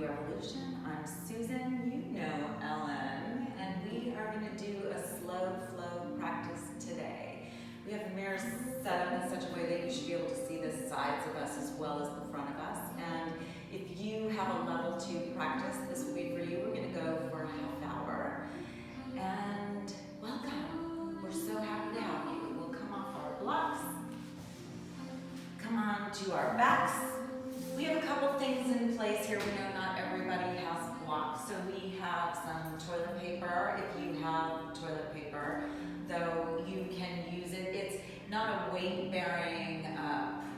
Revolution. I'm Susan, you know Ellen, and we are going to do a slow flow practice today. We have the mirrors set up in such a way that you should be able to see the sides of us as well as the front of us. And if you have a level 2 practice, this will be for you. We're going to go for a half hour. And welcome. We're so happy to have you. We'll come off our blocks, come on to our backs. We have a couple things in place here. We know not everybody has blocks, so we have some toilet paper. If you have toilet paper, though, you can use it. It's not a weight-bearing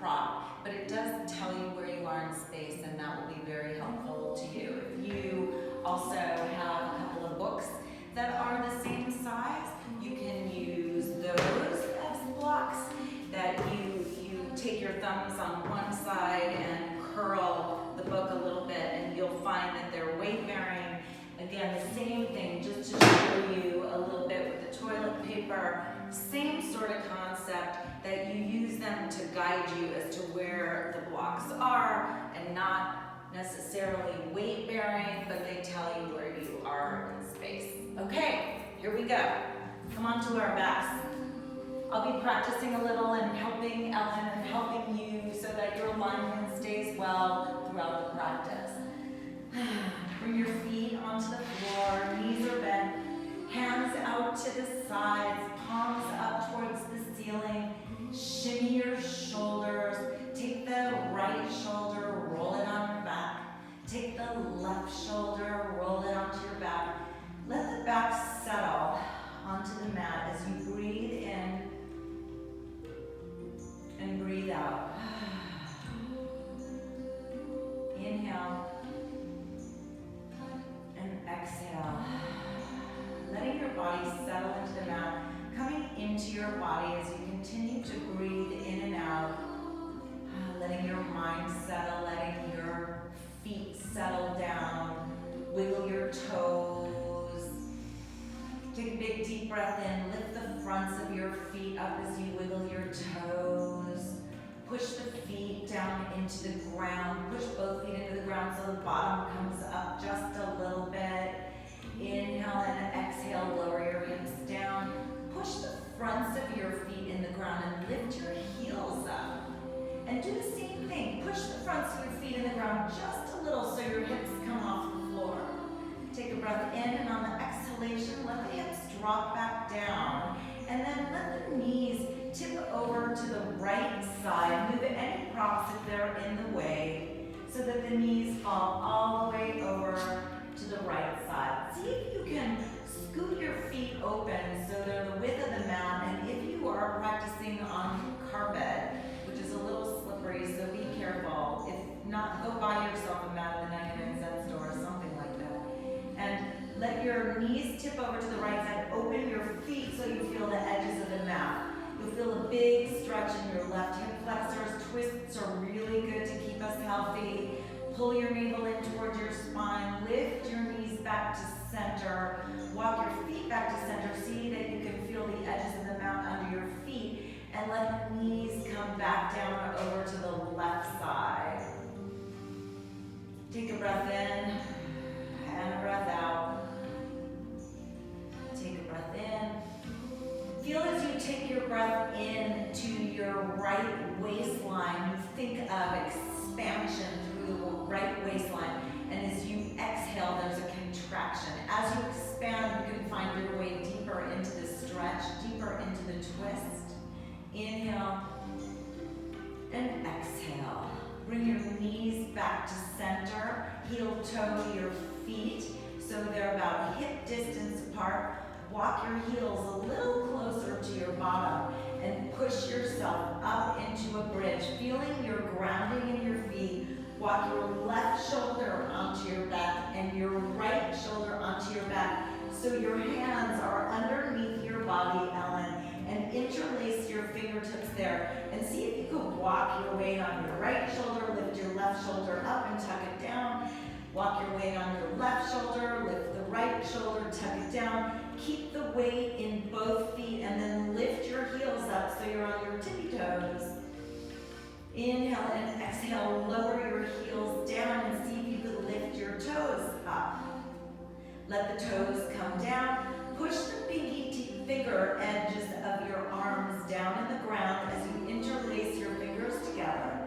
prop, but it does tell you where you are in space, and that will be very helpful to you. If you also have a couple of books that are the same size, you can use those as blocks that you take your thumbs on one side and curl the book a little bit, and you'll find that they're weight bearing. Again, the same thing, just to show you a little bit with the toilet paper, same sort of concept, that you use them to guide you as to where the blocks are, and not necessarily weight bearing, but they tell you where you are in space. Okay, here we go. Come on to our backs. I'll be practicing a little and helping Ellen and helping you so that your alignment stays well throughout the practice. Bring your feet onto the floor, knees are bent, hands out to the sides, palms up towards the ceiling. Shimmy your shoulders. Take the right shoulder, roll it on your back. Take the left shoulder, roll it onto your back. Let the back settle onto the mat as you breathe in and breathe out. Inhale and exhale. Letting your body settle into the mat, coming into your body as you continue to breathe in and out. Letting your mind settle, letting your feet settle down. Wiggle your toes. Take a big deep breath in. Lift the fronts of your feet up as you wiggle your toes. Push the feet down into the ground. Push both feet into the ground so the bottom comes up just a little bit. Inhale and exhale, lower your hips down. Push the fronts of your feet in the ground and lift your heels up. And do the same thing. Push the fronts of your feet in the ground just a little so your hips come off the floor. Take a breath in, and on the exhalation, let the hips drop back down. And then let the knees tip over to the right side. Move any props if they're in the way so that the knees fall all the way over to the right side. See if you can scoot your feet open so they're the width of the mat. And if you are practicing on carpet, which is a little slippery, so be careful. If not, go buy yourself a mat at the 99-cent store or something like that. And let your knees tip over to the right side. Open your feet so you feel the edges of the mat. You'll feel a big stretch in your left hip flexors. Twists are really good to keep us healthy. Pull your navel in towards your spine. Lift your knees back to center. Walk your feet back to center. See that you can feel the edges of the mat under your feet. And let the knees come back down over to the left side. Take a breath in and a breath out. Take a breath in. Feel as you take your breath in to your right waistline, you think of expansion through the right waistline. And as you exhale, there's a contraction. As you expand, you can find your way deeper into the stretch, deeper into the twist. Inhale and exhale. Bring your knees back to center. Heel toe your feet so they're about hip distance apart. Walk your heels a little closer to your bottom and push yourself up into a bridge. Feeling your grounding in your feet. Walk your left shoulder onto your back and your right shoulder onto your back. So your hands are underneath your body, Ellen, and interlace your fingertips there. And see if you can walk your weight on your right shoulder, lift your left shoulder up and tuck it down. Walk your weight on your left shoulder, lift the right shoulder, tuck it down. Keep the weight in both feet and then lift your heels up so you're on your tippy toes. Inhale and exhale, lower your heels down and see if you could lift your toes up. Let the toes come down. Push the pinky finger edges of your arms down in the ground as you interlace your fingers together.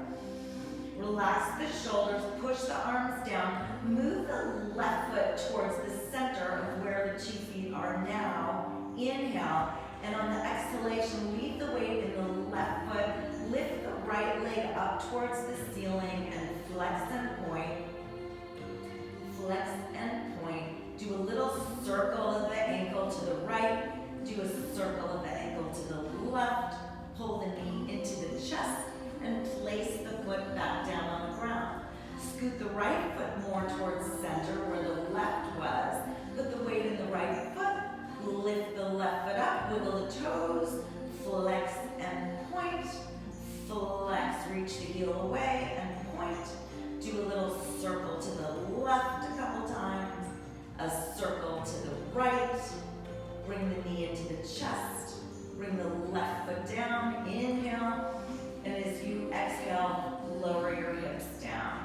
Relax the shoulders, push the arms down. Move the left foot towards the center of where the 2 feet are now. Inhale, and on the exhalation, leave the weight in the left foot. Lift the right leg up towards the ceiling and flex and point. Flex and point. Do a little circle of the ankle to the right. Do a circle of the ankle to the left. Pull the knee into the chest and place the foot back down on the ground. Scoot the right foot more towards center where the left was. Put the weight in the right foot. Lift the left foot up. Wiggle the toes. Flex and point. Flex. Reach the heel away and point. Do a little circle to the left a couple times. A circle to the right. Bring the knee into the chest. Bring the left foot down. Inhale. And as you exhale, lower your hips down.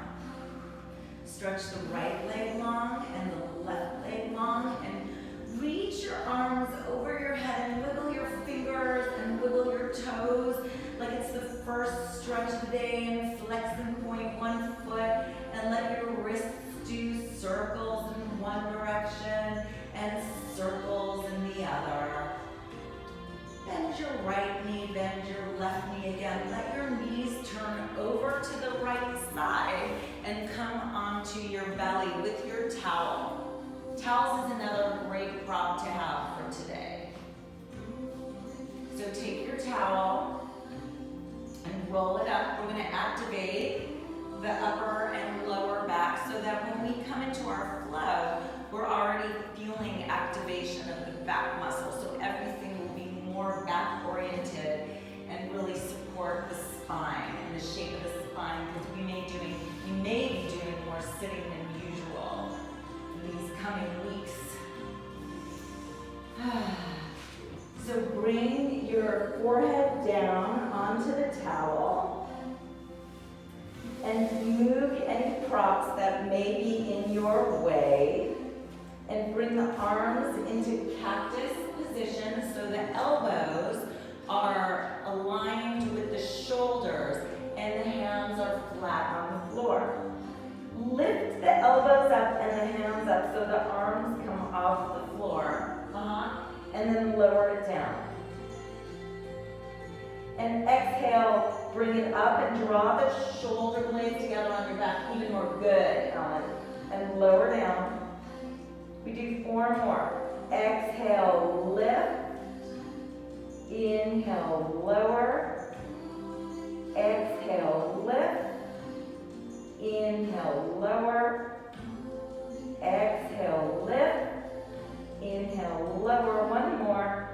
Stretch the right leg long and the left leg long. And reach your arms over your head and wiggle your fingers and wiggle your toes like it's the first stretch of the day, and flex and point one foot and let your wrists do circles in one direction and circles in the other. Bend your right knee, bend your left knee again. Let your knees turn over to the right side and come onto your belly with your towel. Towels is another great prop to have for today. So take your towel and roll it up. We're going to activate the upper and lower back so that when we come into our flow, we're already feeling activation of the back muscle. So everything will be more back oriented and really support the spine and the shape of the spine, because you may be doing more sitting than usual in these coming weeks. So bring your forehead down onto the towel and move any props that may be in your way, and bring the arms into cactus position so the elbows are aligned with the shoulders and the hands are flat on the floor. Lift the elbows up and the hands up so the arms come off the floor. And then lower it down. And exhale, bring it up and draw the shoulder blades together on your back even more. Good, Ellen. And lower down. We do 4 more. Exhale, lift. Inhale, lower. Exhale, lift. Inhale, lower. Exhale, lift. Inhale, lower. 1 more.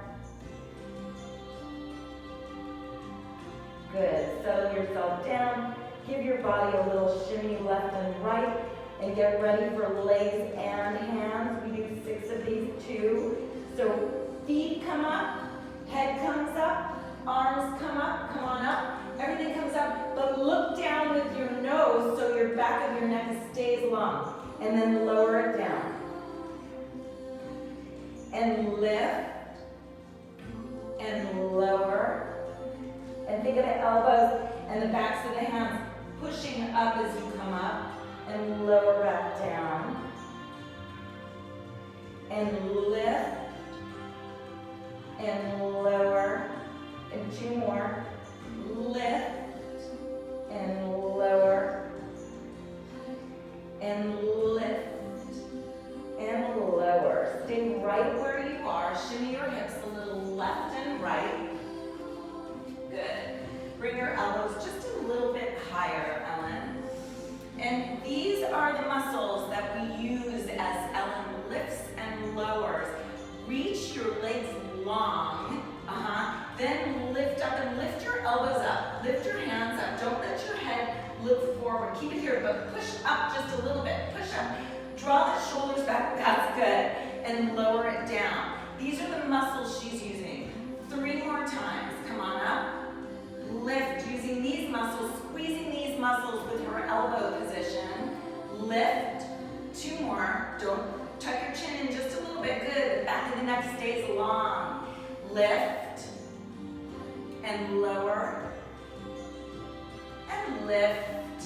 Good. Settle yourself down. Give your body a little shimmy left and right. And get ready for legs and hands. We do 6 of these too. So feet come up, head comes up, arms come up, come on up. Everything comes up, but look down with your nose so your back of your neck stays long. And then lower it down. And lift, and lower. And think of the elbows and the backs of the hands pushing up as you come up, and lower back down. And lift, and lower. And 2 more. Lift, and lower. And lift, and lower. Stay right where you are. Shimmy your hips a little left and right. Good. Bring your elbows just a little bit higher, Ellen. And these are the muscles that we use as Ellen lifts and lowers. Reach your legs long. Then lift up and lift your elbows up. Lift your hands up. Don't let your head look forward. Keep it here, but push up just a little bit. Push up. Draw the shoulders back. That's good. And lower it down. These are the muscles she's using. 3 more times. Come on up. Lift using these muscles, squeezing these muscles with her elbow position. Lift. 2 the neck stays long. Lift and lower and lift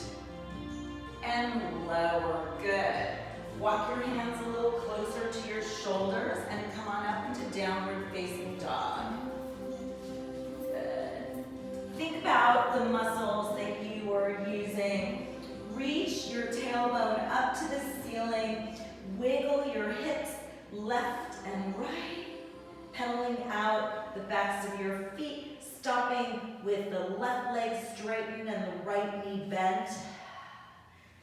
and lower. Good. Walk your hands a little closer to your shoulders and come on up into downward facing dog. Good. Think about the muscles that you are using. Reach your tailbone up to the ceiling. Wiggle your hips left and right. Pedaling out the backs of your feet. Stopping with the left leg straightened and the right knee bent.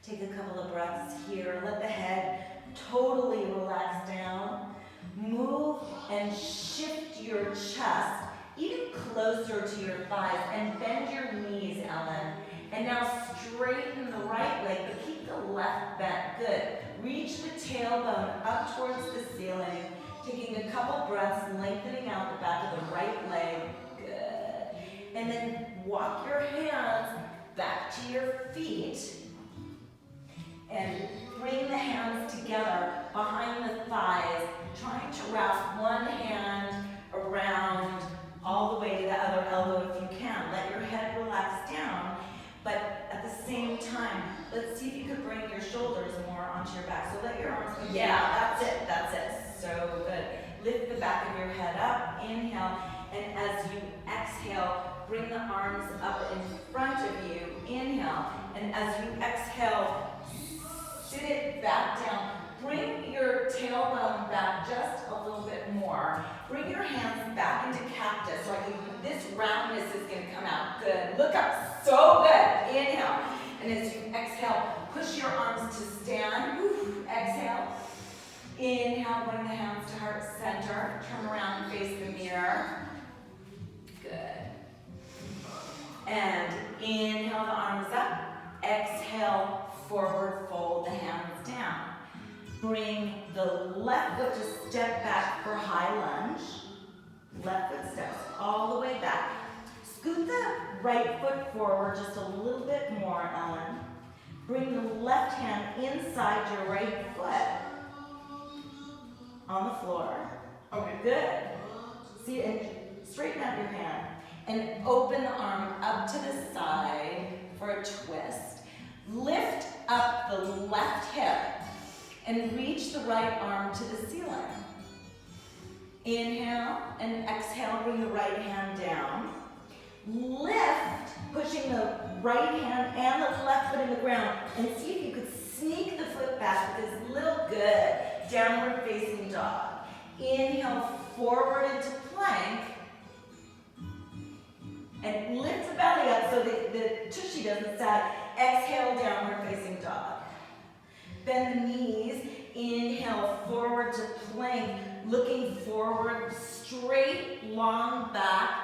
Take a couple of breaths here. Let the head totally relax down. Move and shift your chest even closer to your thighs and bend your knees, Ellen. And now straighten the right leg, but keep the left bent. Good. Reach the tailbone up towards the ceiling. Taking a couple breaths, lengthening out the back of the right leg. Good. And then walk your hands back to your feet. And bring the hands together behind the thighs, trying to wrap one hand around all the way to the other elbow if you can. Let your head relax down, but at the same time, let's see if you could bring your shoulders more onto your back. So let your arms go. Yeah, that's it. So good. Lift the back of your head up, inhale, and as you exhale, bring the arms up in front of you. Inhale, and as you exhale, sit it back down. Bring your tailbone back just a little bit more. Bring your hands back into cactus. Like this roundness is going to come out. Good. Look up. So good. Inhale. And as you exhale, push your arms to stand. Woo. Exhale. Inhale. Bring the hands to heart center. Turn around and face the mirror. Good. And inhale the arms up. Exhale, forward fold the hands down. Bring the left foot to step back for high lunge. Left foot steps all the way back. Scoot the right foot forward just a little bit more, Ellen. Bring the left hand inside your right foot on the floor. Okay, good. See, and straighten out your hand. And open the arm up to the side for a twist. Lift up the left hip and reach the right arm to the ceiling. Inhale and exhale, bring the right hand down. Lift, pushing the right hand and the left foot in the ground, and see if you could sneak the foot back with this little good downward facing dog. Inhale, forward into plank. And lift the belly up so that the tushy doesn't sag. Exhale, downward facing dog. Bend the knees. Inhale, forward to plank. Looking forward, straight, long back.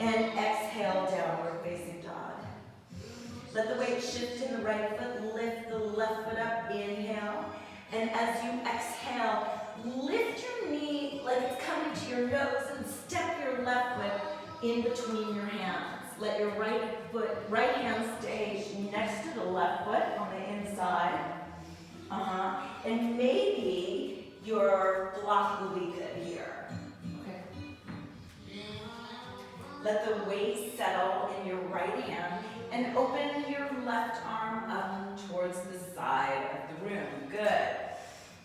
And exhale, downward facing dog. Let the weight shift in the right foot. Lift the left foot up. Inhale. And as you exhale, lift your knee like it's coming to your nose and step your left foot in between your hands. Let your right hand stay next to the left foot on the inside. And maybe your block will be good here. Okay. Let the weight settle in your right hand and open your left arm up towards the side of the room. Good.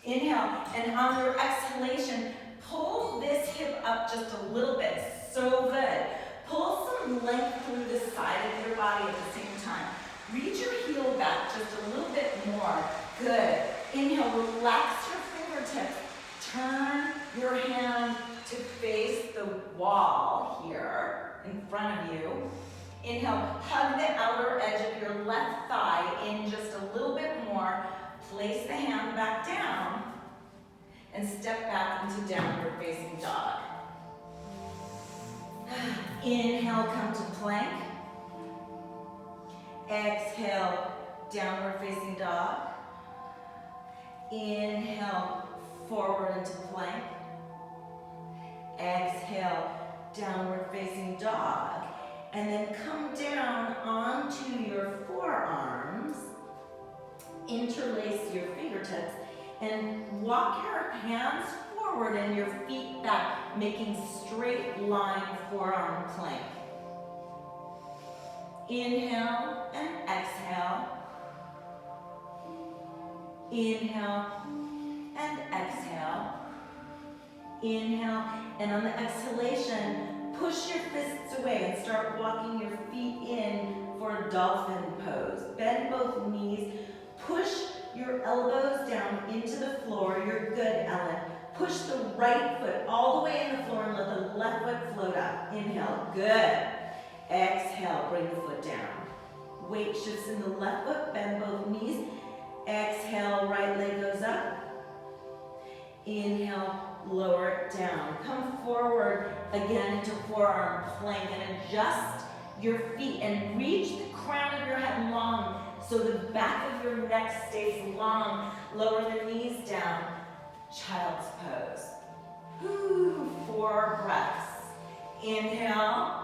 Inhale, and on your exhalation, pull this hip up just a little bit. So good. Pull some length through the side of your body at the same time. Reach your heel back just a little bit more. Good. Inhale, relax your fingertips. Turn your hand to face the wall here in front of you. Inhale, hug the outer edge of your left thigh in just a little bit more. Place the hand back down and step back into downward facing dog. Inhale, come to plank. Exhale, downward facing dog. Inhale, forward into plank. Exhale, downward facing dog. And then come down onto your forearms. Interlace your fingertips and walk your hands forward forward and your feet back, making straight line forearm plank. Inhale and exhale. Inhale and exhale. Inhale, and on the exhalation, push your fists away and start walking your feet in for a dolphin pose. Bend both knees, push your elbows down into the floor. You're good, Ellen. Push the right foot all the way in the floor and let the left foot float up. Inhale, good. Exhale, bring the foot down. Weight shifts in the left foot, bend both knees. Exhale, right leg goes up. Inhale, lower it down. Come forward again into forearm plank and adjust your feet and reach the crown of your head long so the back of your neck stays long. Lower the knees down. Child's pose. Whew, 4 breaths. Inhale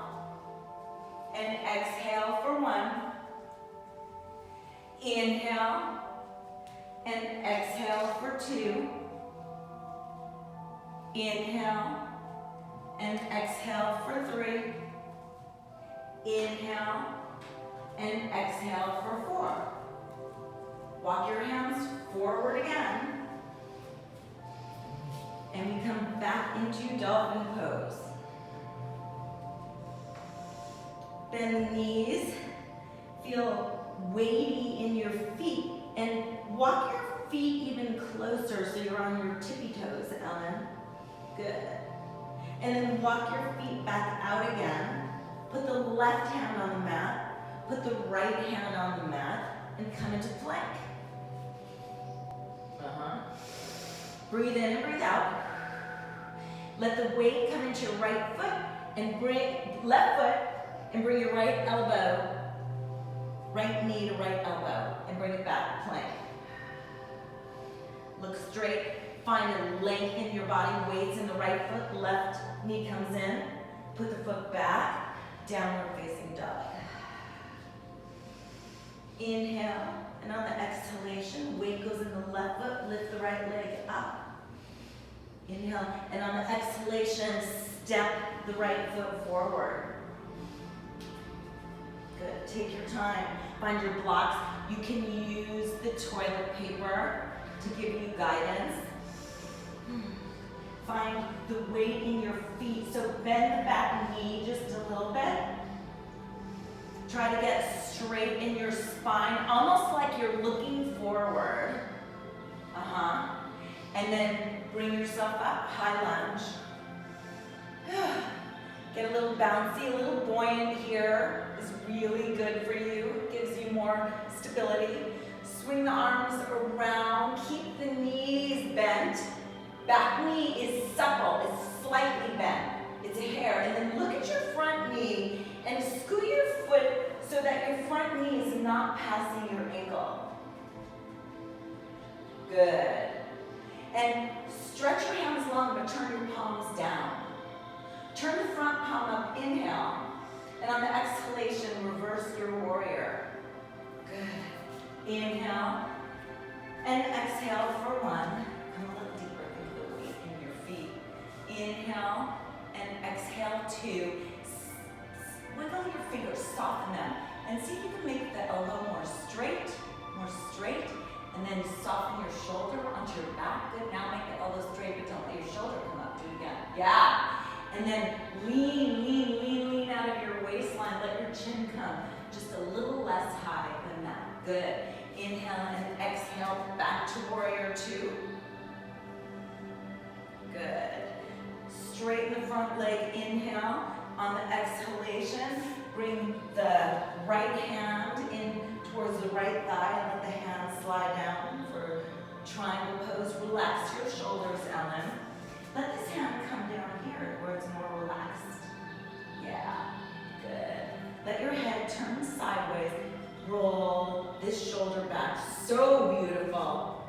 and exhale for 1. Inhale and exhale for 2. Inhale and exhale for 3. Inhale and exhale for 4. Walk your hands forward again. And we come back into dolphin pose. Bend the knees. Feel weighty in your feet. And walk your feet even closer so you're on your tippy toes, Ellen. Good. And then walk your feet back out again. Put the left hand on the mat. Put the right hand on the mat. And come into plank. Breathe in and breathe out. Let the weight come into your right foot and bring left foot and bring your right elbow, right knee to right elbow, and bring it back, plank. Look straight, find a length in your body, weights in the right foot, left knee comes in, put the foot back, downward facing dog. Inhale, and on the exhalation, weight goes in the left foot, lift the right leg up. Inhale, and on the exhalation, step the right foot forward. Good, take your time. Find your blocks. You can use the toilet paper to give you guidance. Find the weight in your feet. So bend the back knee just a little bit. Try to get straight in your spine, almost like you're looking forward. And then bring yourself up, high lunge. Get a little bouncy, a little buoyant here is really good for you. Gives you more stability. Swing the arms around, keep the knees bent. Back knee is supple, it's slightly bent. It's a hair. And then look at your front knee and scoot your foot so that your front knee is not passing your ankle. Good. And stretch your hands long, but turn your palms down. Turn the front palm up, inhale. And on the exhalation, reverse your warrior. Good. Inhale. And exhale for 1. Come a little deeper, feel the weight in your feet. Inhale and exhale 2. Wiggle your fingers, soften them. And see if you can make the elbow more straight. And then soften your shoulder onto your back. Good, now make the elbow straight, but don't let your shoulder come up. Do it again. Yeah. And then lean out of your waistline. Let your chin come just a little less high than that. Good. Inhale and exhale back to warrior 2. Good. Straighten the front leg, inhale. On the exhalation, bring the right hand in towards the right thigh and let the hand slide down for triangle pose. Relax your shoulders, Ellen. Let this hand come down here where it's more relaxed. Yeah, good. Let your head turn sideways. Roll this shoulder back. So beautiful.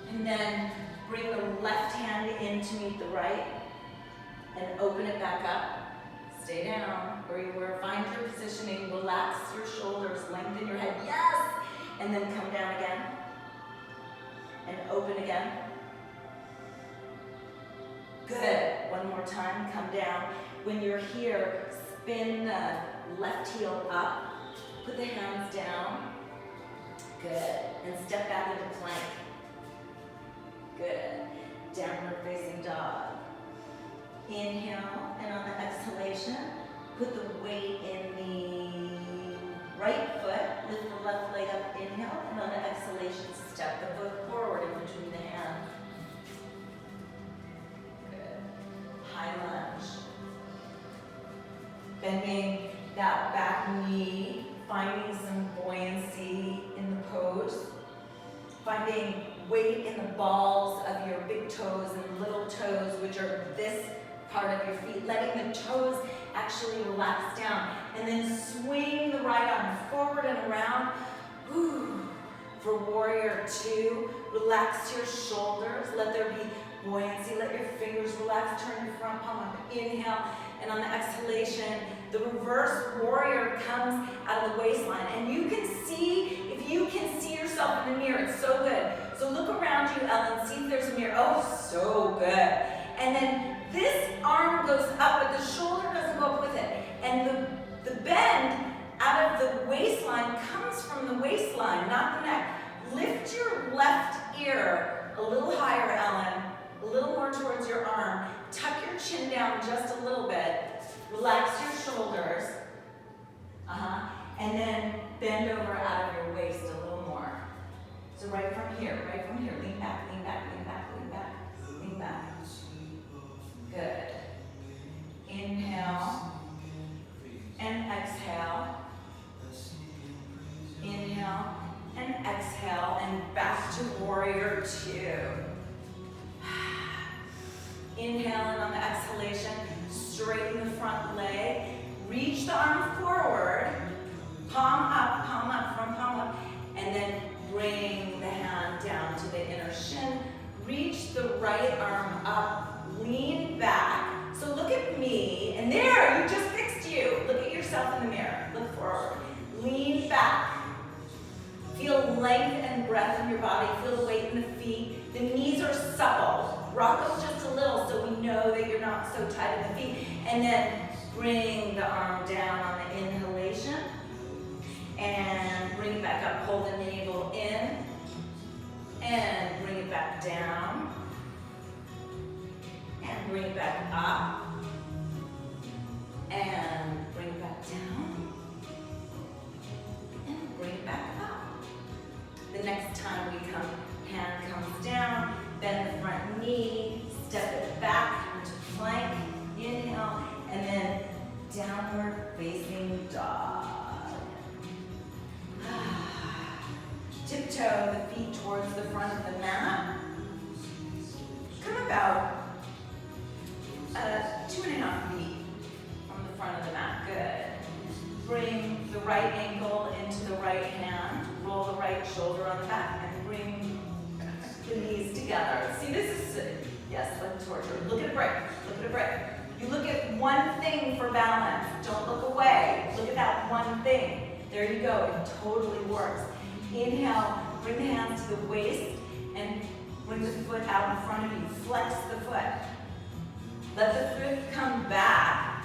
And then bring the left hand in to meet the right and open it back up. Stay down where you were. Find your positioning. Relax your shoulders. Lengthen your head. Yes! And then come down again. And open again. Good. One more time, come down. When you're here, spin the left heel up, put the hands down. Good. And step back into plank. Good. Downward facing dog. Inhale, and on the exhalation, put the weight in the right foot, lift the left leg up, inhale, and on the exhalation, step the foot forward in between the hands. Good. High lunge. Bending that back knee, finding some buoyancy in the pose. Finding weight in the balls of your big toes and little toes, which are this part of your feet. Letting the toes actually relax down. And then swing the right arm forward and around. Woo. For warrior two, relax your shoulders. Let there be buoyancy. Let your fingers relax. Turn your front palm up. Inhale. And on the exhalation, the reverse warrior comes out of the waistline. And you can see, if you can see yourself in the mirror, it's so good. So look around you, Ellen, see if there's a mirror. Oh, so good. And then this arm goes up, but the shoulder doesn't go up with it. And the bend out of the waistline comes from the waistline, not the neck. Lift your left ear a little higher, Ellen, a little more towards your arm. Tuck your chin down just a little bit. Relax your shoulders. And then bend over out of your waist a little more. So right from here, lean back, lean back, lean back, lean back, lean back. Good. Inhale and exhale. Inhale and exhale, and back to warrior two. Inhale, and on the exhalation, straighten the front leg. Reach the arm forward, palm up, front palm up, and then bring the hand down to the inner shin. Reach the right arm up, lean back. So look at me, and there, you just fixed you. Look at yourself in the mirror, look forward. Lean back. Feel length and breadth in your body, feel the weight in the feet. The knees are supple. Rock them just a little so we know that you're not so tight in the feet. And then bring the arm down on the inhalation. And bring it back up, pull the navel in. And bring it back down. And bring it back up. And bring it back down. And bring it back up. The next time we come, hand comes down, bend the front knee, step it back into plank, inhale, and then downward facing dog. Tiptoe the feet towards the front of the mat. Come about 2.5 feet from the front of the mat. Good. Bring the right ankle into the right hand. Roll the right shoulder on the back and bring the knees together. See, this is, yes, like torture. Look at a break. Look at a break. You look at one thing for balance. Don't look away. Look at that one thing. There you go. It totally works. Inhale, bring the hands to the waist and bring the foot out in front of you. Flex the foot. Let the foot come back.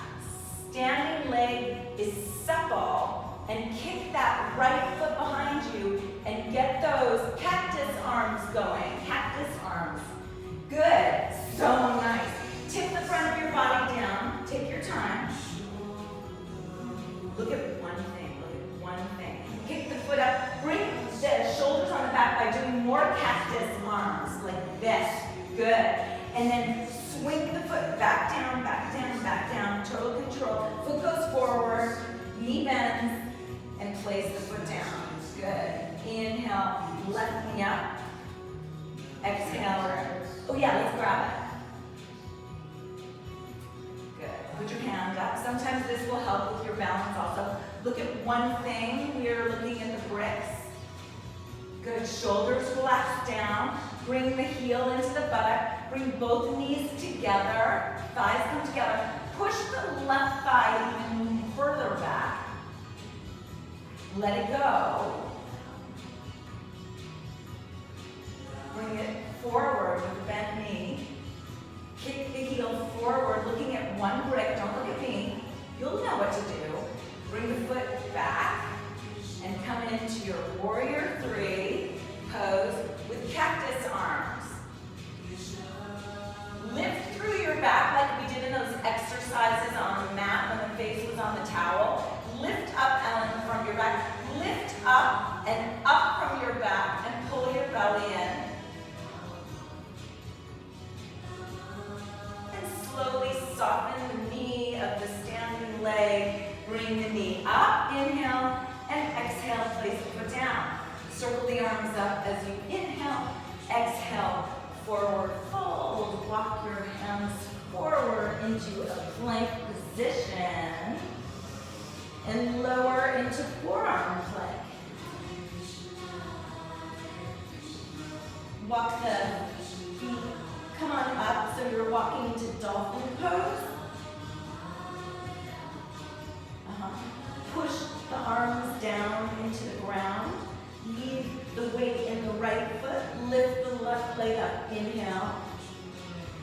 Standing leg is supple. And kick that right foot behind you and get those cactus arms going. Cactus arms. Good. So nice. Tip the front of your body down. Take your time. Look at one thing. Look at one thing. Kick the foot up. Bring the shoulders on the back by doing more cactus arms like this. Good. And then swing the foot back down, back down, back down. Total control. Foot goes forward. Knee bends. And place the foot down. Good. Inhale, left knee up. Exhale. Oh yeah, let's grab it. Good. Put your hand up. Sometimes this will help with your balance also. Look at one thing. We are looking at the bricks. Good. Shoulders relax down. Bring the heel into the buttock. Bring both knees together. Thighs come together. Push the left thigh even further back. Let it go. Bring it forward with a bent knee. Kick the heel forward, looking at one brick. Don't look at me. You'll know what to do. Bring the foot back and come into your warrior 3 pose with cactus arms. Lift through your back like we did in those exercises on the mat when the face was on the towel. Lift up, Ellen, from your back. Lift up and up from your back and pull your belly in. And slowly soften the knee of the standing leg. Bring the knee up, inhale, and exhale, place the foot down. Circle the arms up as you inhale, exhale, forward fold. Walk your hands forward into a plank position and lower into forearm plank. Walk the feet, come on up so you're walking into dolphin pose. Push the arms down into the ground. Leave the weight in the right foot. Lift the left leg up. Inhale.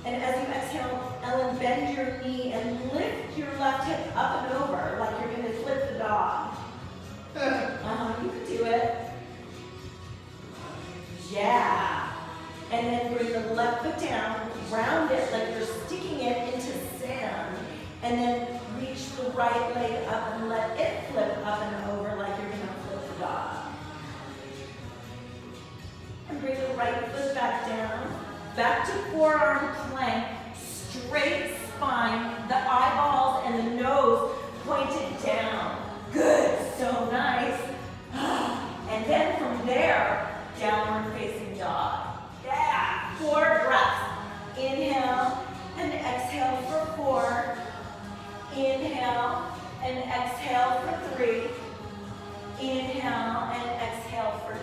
And as you exhale, Ellen, bend your knee and lift your left hip up and over like you're going to flip the dog. You can do it. Yeah. And then bring the left foot down, round it like you're sticking it into sand, and then reach the right leg up and let it flip up and over like you're going to flip the dog. And bring the right foot back down, back to forearm plank, straight spine, the eyeballs and the nose pointed down. Good, so nice. And then from there, downward facing dog. Yeah, 4 breaths. Inhale and exhale for 4. Inhale and exhale for 3. Inhale and exhale for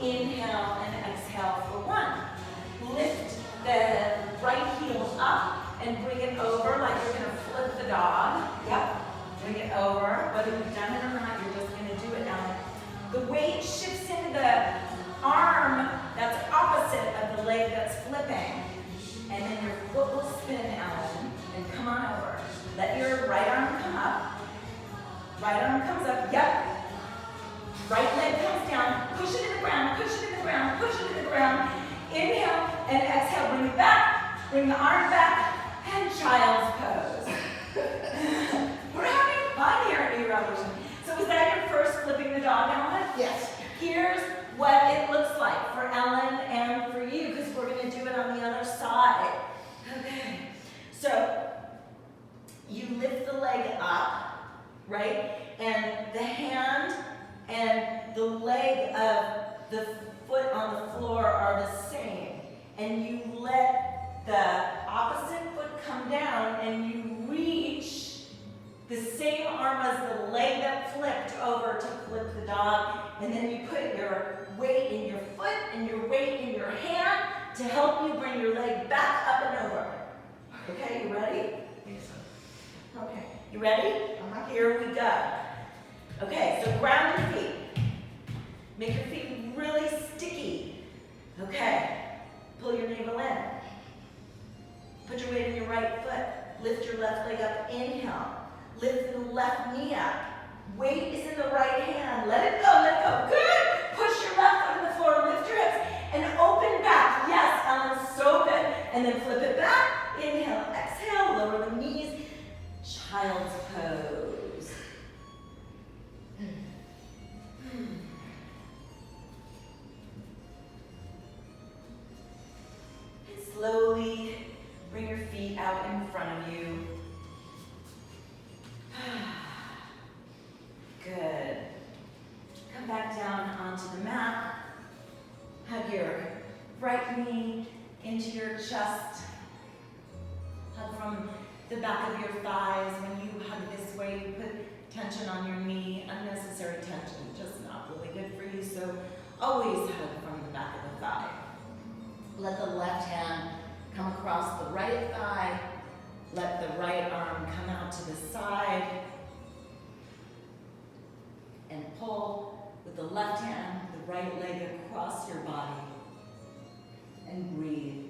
2. Inhale and exhale for 1. Lift the right heel up and bring it over like you're going to flip the dog. Yep. Bring it over. Whether you've done it or not, you're just going to do it now. The weight shifts into the arm that's opposite of the leg that's flipping. And then your foot will spin, Ellen, and come on over. Let your right arm come up. Right arm comes up. Yep. Right leg comes down. Push it in the ground. Push it in the ground. Push it in the ground. Inhale and exhale. Bring it back. Bring the arm back. And child's pose. We're having fun here at New Revolution. So was that your first flipping the dog, Ellen? Yes. Here's what it looks like for Ellen and for you, because we're going to do it on the other side. Okay. So you lift the leg up, right? And the hand and the leg of the foot on the floor are the same. And you let the opposite foot come down and you reach the same arm as the leg that flipped over to flip the dog. And then you put your weight in your foot and your weight in your hand to help you bring your leg back up and over. Okay, you ready? Yes. Okay, you ready? Here we go. Okay, so ground your feet. Make your feet really sticky. Okay, pull your navel in. Put your weight in your right foot. Lift your left leg up, inhale. Lift the left knee up. Weight is in the right hand. Let it go, let it go. Good. Push your left foot on the floor. Lift your hips and open back. Yes, Ellen, so good. And then flip it back. Inhale, exhale, lower the knees. Child's pose. And slowly bring your feet out in front of you. Good. Come back down onto the mat. Hug your right knee into your chest. Hug from the back of your thighs. When you hug this way, you put tension on your knee. Unnecessary tension, just not really good for you. So always hug from the back of the thigh. Let the left hand come across the right thigh. Let the right arm come out to the side. And pull with the left hand, the right leg across your body. And breathe.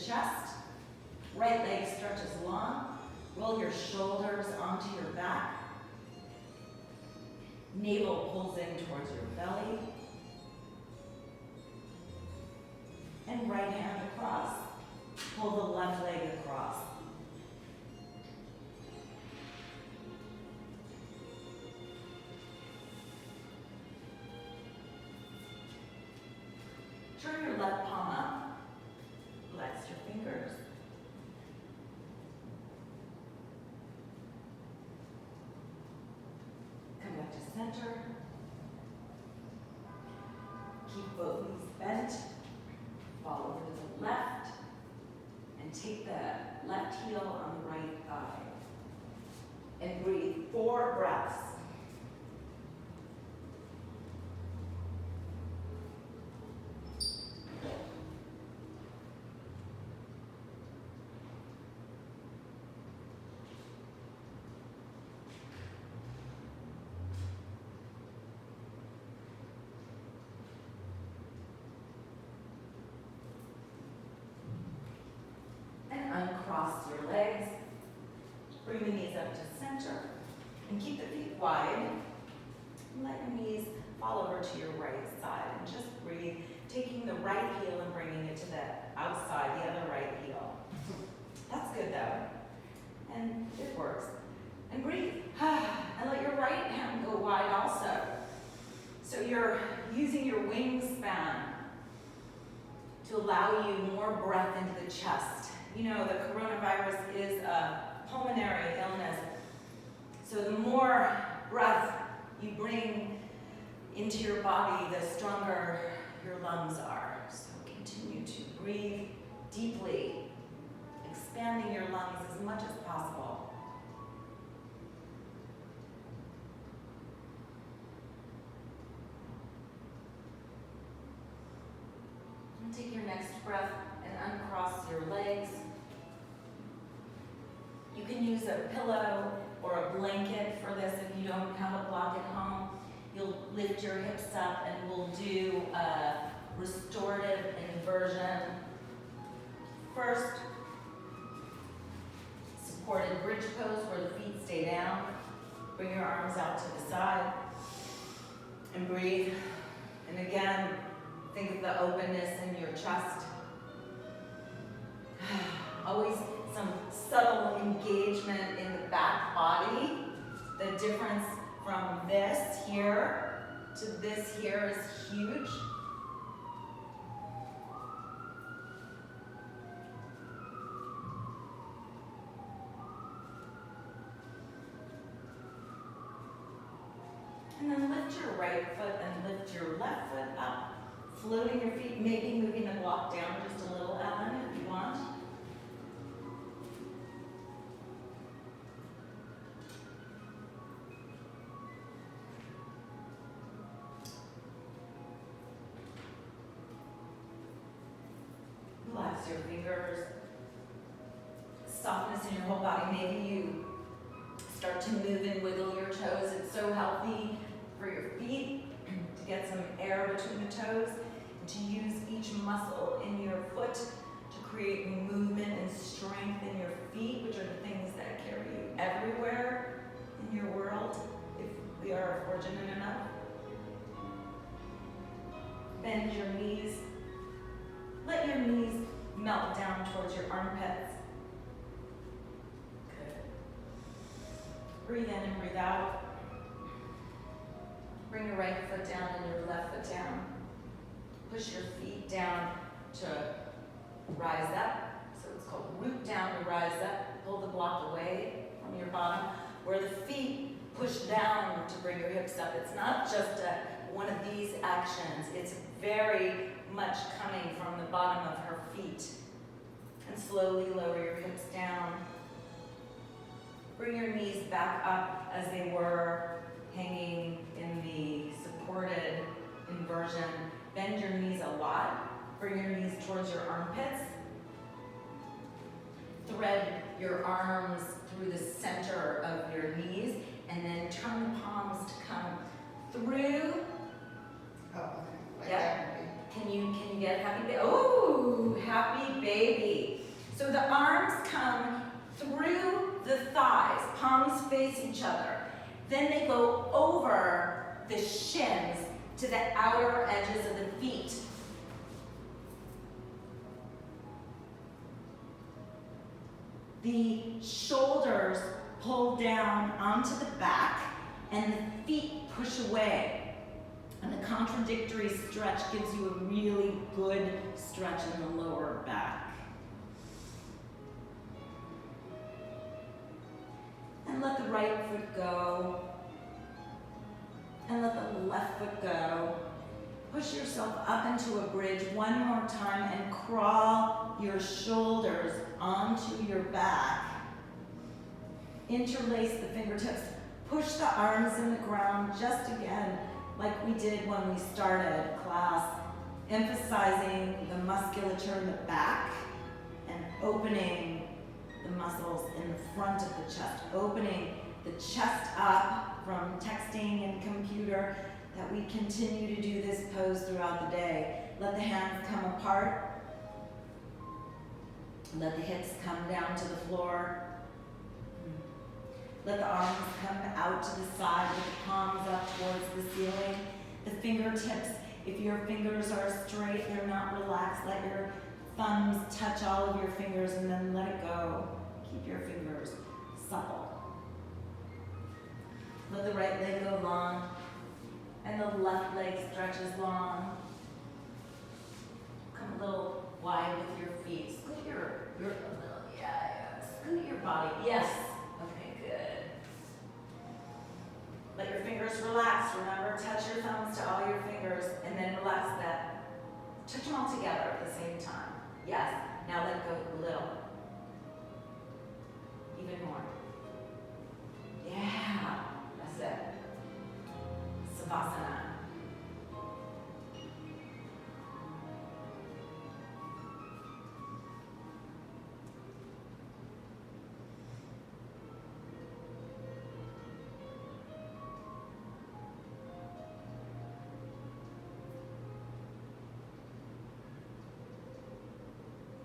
chest. Right leg stretches long. Roll your shoulders onto your back. Navel pulls in towards your belly. And right hand across. Pull the left leg across. Turn your left palm up. Flex your fingers. Come back to center. Keep both knees bent. Fall over to the left. And take the left heel on the right thigh. And breathe 4 breaths. Uncross your legs, bring the knees up to center, and keep the feet wide. And let your knees fall over to your right side, and just breathe, taking the right heel and bringing it to the outside, the other right heel. That's good though, and it works. And breathe, and let your right hand go wide also. So you're using your wingspan to allow you more breath into the chest. You know, the coronavirus is a pulmonary illness. So the more breath you bring into your body, the stronger your lungs are. So continue to breathe deeply, expanding your lungs as much as possible. And take your next breath and uncross your legs. You can use a pillow or a blanket for this if you don't have a block at home. You'll lift your hips up and we'll do a restorative inversion. First, supported bridge pose where the feet stay down. Bring your arms out to the side and breathe. And again, think of the openness in your chest. Always some subtle engagement in the back body. The difference from this here to this here is huge. And then lift your right foot and lift your left foot up. Floating your feet, maybe moving the block down just a little, Ellen, if you want. Relax your fingers. Softness in your whole body. Maybe you start to move and wiggle your toes. It's so healthy for your feet to get some air between the toes. To use each muscle in your foot to create movement and strength in your feet, which are the things that carry you everywhere in your world, if we are fortunate enough. Bend your knees. Let your knees melt down towards your armpits. Good. Breathe in and breathe out. Bring your right foot down and your left foot down. Push your feet down to rise up. So it's called root down to rise up. Pull the block away from your bottom. Where the feet push down to bring your hips up. It's not just one of these actions. It's very much coming from the bottom of her feet. And slowly lower your hips down. Bring your knees back up as they were hanging in the supported inversion. Bend your knees a lot. Bring your knees towards your armpits. Thread your arms through the center of your knees and then turn the palms to come through. Oh, okay. Like Yeah. that would Can you get happy baby? Oh, happy baby. So the arms come through the thighs, palms face each other. Then they go over the shins to the outer edges of the feet. The shoulders pull down onto the back and the feet push away. And the contradictory stretch gives you a really good stretch in the lower back. And let the right foot go. And let the left foot go. Push yourself up into a bridge one more time and crawl your shoulders onto your back. Interlace the fingertips. Push the arms in the ground just again like we did when we started class, emphasizing the musculature in the back and opening the muscles in the front of the chest, opening the chest up from texting and computer, that we continue to do this pose throughout the day. Let the hands come apart. Let the hips come down to the floor. Let the arms come out to the side with the palms up towards the ceiling. The fingertips, if your fingers are straight, they're not relaxed, let your thumbs touch all of your fingers and then let it go. Keep your fingers supple. Let the right leg go long and the left leg stretches long. Come a little wide with your feet. Scoot your scoot your body. Yes. Okay, good. Let your fingers relax. Remember, touch your thumbs to all your fingers and then relax that. Touch them all together at the same time. Yes. Now let go a little. Even more. Yeah. That's it. Savasana.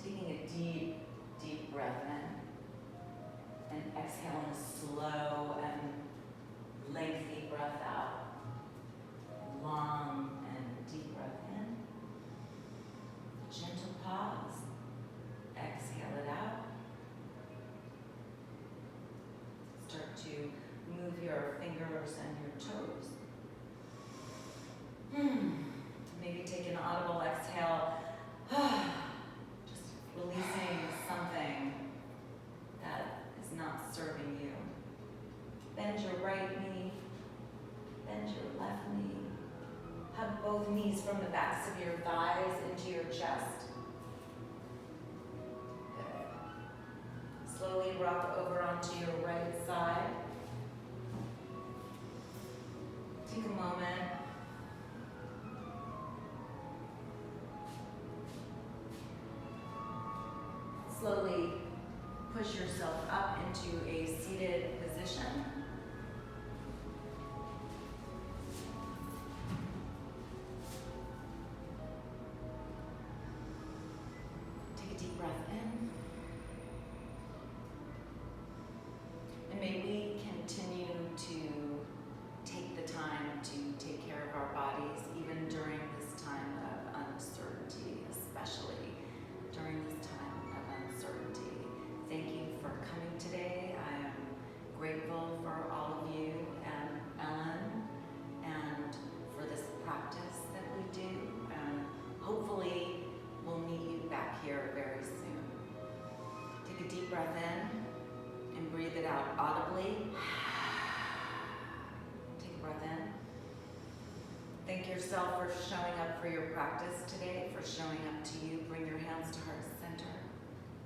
Taking a deep, deep breath in and exhaling a slow and lengthy breath out. Long and deep breath in. Gentle pause. Exhale it out. Start to move your fingers and your toes. Maybe take an audible exhale. Just releasing something that is not serving you. Bend your right knee. Bend your left knee. Hug both knees from the backs of your thighs into your chest. Good. Slowly rock over onto your right side. Take a moment. Slowly push yourself up into a seated position. Take a deep breath in. And may we continue to take the time to take care of our bodies even during this time of uncertainty, especially during this time of uncertainty. Thank you for coming today. I am grateful for all of you and Ellen and for this practice that we do. And hopefully we'll meet you back here very soon. Take a deep breath in and breathe it out audibly. Take a breath in. Thank yourself for showing up for your practice today, for showing up to you. Bring your hands to heart center.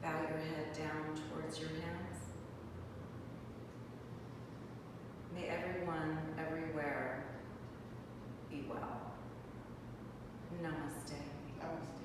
Bow your head down towards your hands. May everyone, everywhere, be well. Namaste. Namaste.